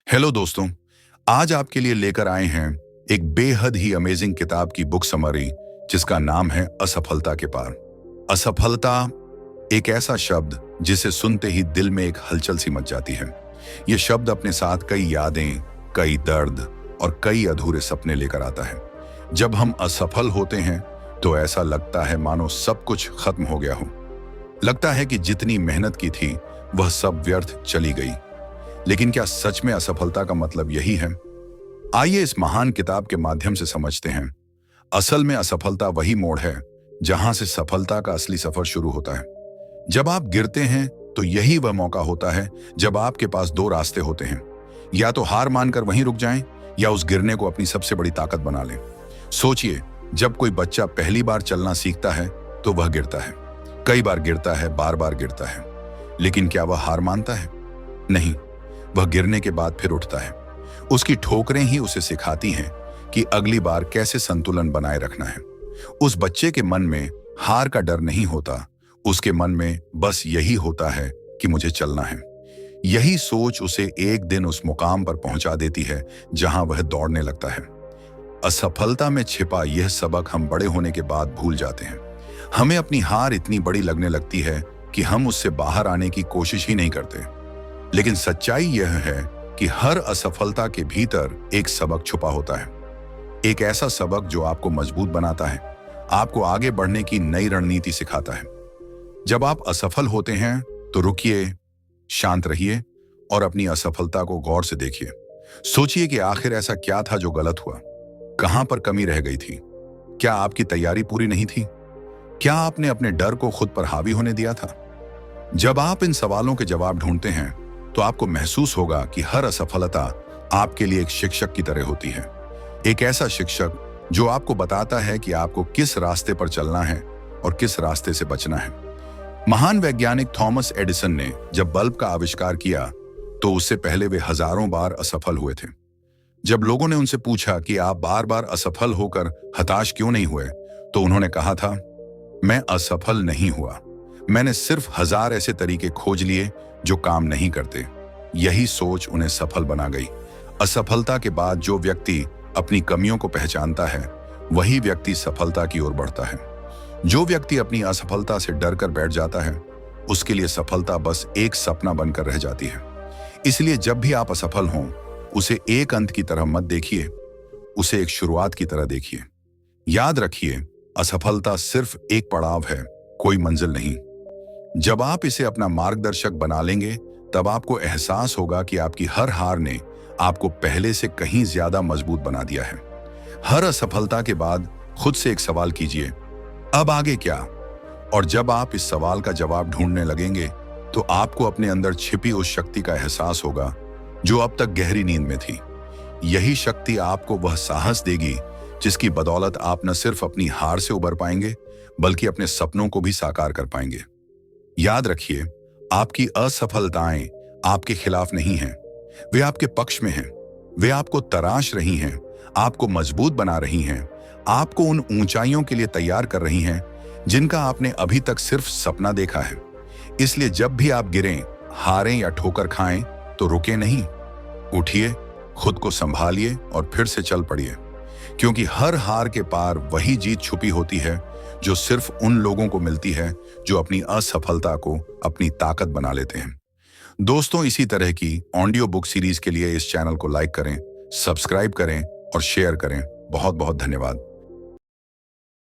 Hello दोस्तों, आज आपके लिए लेकर आए हैं एक बेहद ही अमेजिंग किताब की बुक समरी जिसका नाम है असफलता के पार। असफलता एक ऐसा शब्द जिसे सुनते ही दिल में एक हलचल सी मच जाती है। यह शब्द अपने साथ कई यादें, कई दर्द और कई अधूरे सपने लेकर आता है। जब हम असफल होते हैं तो ऐसा लगता है मानो सब कुछ खत्म हो गया हो। लगता है कि जितनी मेहनत की थी वह सब व्यर्थ चली गई। लेकिन क्या सच में असफलता का मतलब यही है? आइए इस महान किताब के माध्यम से समझते हैं। असल में असफलता वही मोड़ है जहां से सफलता का असली सफर शुरू होता है। जब आप गिरते हैं तो यही वह मौका होता है जब आपके पास दो रास्ते होते हैं। या तो हार मानकर वहीं रुक जाएं या उस गिरने को अपनी सबसे बड़ी ताकत बना लें। सोचिए, जब कोई बच्चा पहली बार चलना सीखता है तो वह गिरता है, कई बार गिरता है, बार बार गिरता है। लेकिन क्या वह हार मानता है? नहीं, वह गिरने के बाद फिर उठता है। उसकी ठोकरें ही उसे सिखाती हैं कि अगली बार कैसे संतुलन बनाए रखना है। उस बच्चे के मन में हार का डर नहीं होता, उसके मन में बस यही होता है कि मुझे चलना है। यही सोच उसे एक दिन उस मुकाम पर पहुंचा देती है जहां वह दौड़ने लगता है। असफलता में छिपा यह सबक हम बड़े होने के बाद भूल जाते हैं। हमें अपनी हार इतनी बड़ी लगने लगती है कि हम उससे बाहर आने की कोशिश ही नहीं करते। लेकिन सच्चाई यह है कि हर असफलता के भीतर एक सबक छुपा होता है। एक ऐसा सबक जो आपको मजबूत बनाता है, आपको आगे बढ़ने की नई रणनीति सिखाता है। जब आप असफल होते हैं तो रुकिए, शांत रहिए और अपनी असफलता को गौर से देखिए। सोचिए कि आखिर ऐसा क्या था जो गलत हुआ, कहां पर कमी रह गई थी। क्या आपकी तैयारी पूरी नहीं थी? क्या आपने अपने डर को खुद पर हावी होने दिया था? जब आप इन सवालों के जवाब ढूंढते हैं तो आपको महसूस होगा कि हर असफलता आपके लिए एक शिक्षक की तरह होती है। एक ऐसा शिक्षक जो आपको बताता है कि आपको किस रास्ते पर चलना है और किस रास्ते से बचना है। महान वैज्ञानिक थॉमस एडिसन ने जब बल्ब का आविष्कार किया तो उससे पहले वे हजारों बार असफल हुए थे। जब लोगों ने उनसे पूछा कि आप बार बार असफल होकर हताश क्यों नहीं हुए, तो उन्होंने कहा था, मैं असफल नहीं हुआ, मैंने सिर्फ 1000 ऐसे तरीके खोज लिए जो काम नहीं करते। यही सोच उन्हें सफल बना गई। असफलता के बाद जो व्यक्ति अपनी कमियों को पहचानता है वही व्यक्ति सफलता की ओर बढ़ता है। जो व्यक्ति अपनी असफलता से डरकर बैठ जाता है उसके लिए सफलता बस एक सपना बनकर रह जाती है। इसलिए जब भी आप असफल हों, उसे एक अंत की तरह मत देखिए, उसे एक शुरुआत की तरह देखिए। याद रखिए, असफलता सिर्फ एक पड़ाव है, कोई मंजिल नहीं। जब आप इसे अपना मार्गदर्शक बना लेंगे तब आपको एहसास होगा कि आपकी हर हार ने आपको पहले से कहीं ज्यादा मजबूत बना दिया है। हर असफलता के बाद खुद से एक सवाल कीजिए, अब आगे क्या? और जब आप इस सवाल का जवाब ढूंढने लगेंगे तो आपको अपने अंदर छिपी उस शक्ति का एहसास होगा जो अब तक गहरी नींद में थी। यही शक्ति आपको वह साहस देगी जिसकी बदौलत आप न सिर्फ अपनी हार से उबर पाएंगे बल्कि अपने सपनों को भी साकार कर पाएंगे। याद रखिए, आपकी असफलताएं आपके खिलाफ नहीं हैं, वे आपके पक्ष में हैं। वे आपको तराश रही हैं, आपको मजबूत बना रही हैं, आपको उन ऊंचाइयों के लिए तैयार कर रही हैं जिनका आपने अभी तक सिर्फ सपना देखा है। इसलिए जब भी आप गिरें, हारें या ठोकर खाएं तो रुके नहीं, उठिए, खुद को संभालिए और फिर से चल पड़िए। क्योंकि हर हार के पार वही जीत छुपी होती है जो सिर्फ उन लोगों को मिलती है जो अपनी असफलता को अपनी ताकत बना लेते हैं। दोस्तों, इसी तरह की ऑडियो बुक सीरीज के लिए इस चैनल को लाइक करें, सब्सक्राइब करें और शेयर करें। बहुत बहुत धन्यवाद।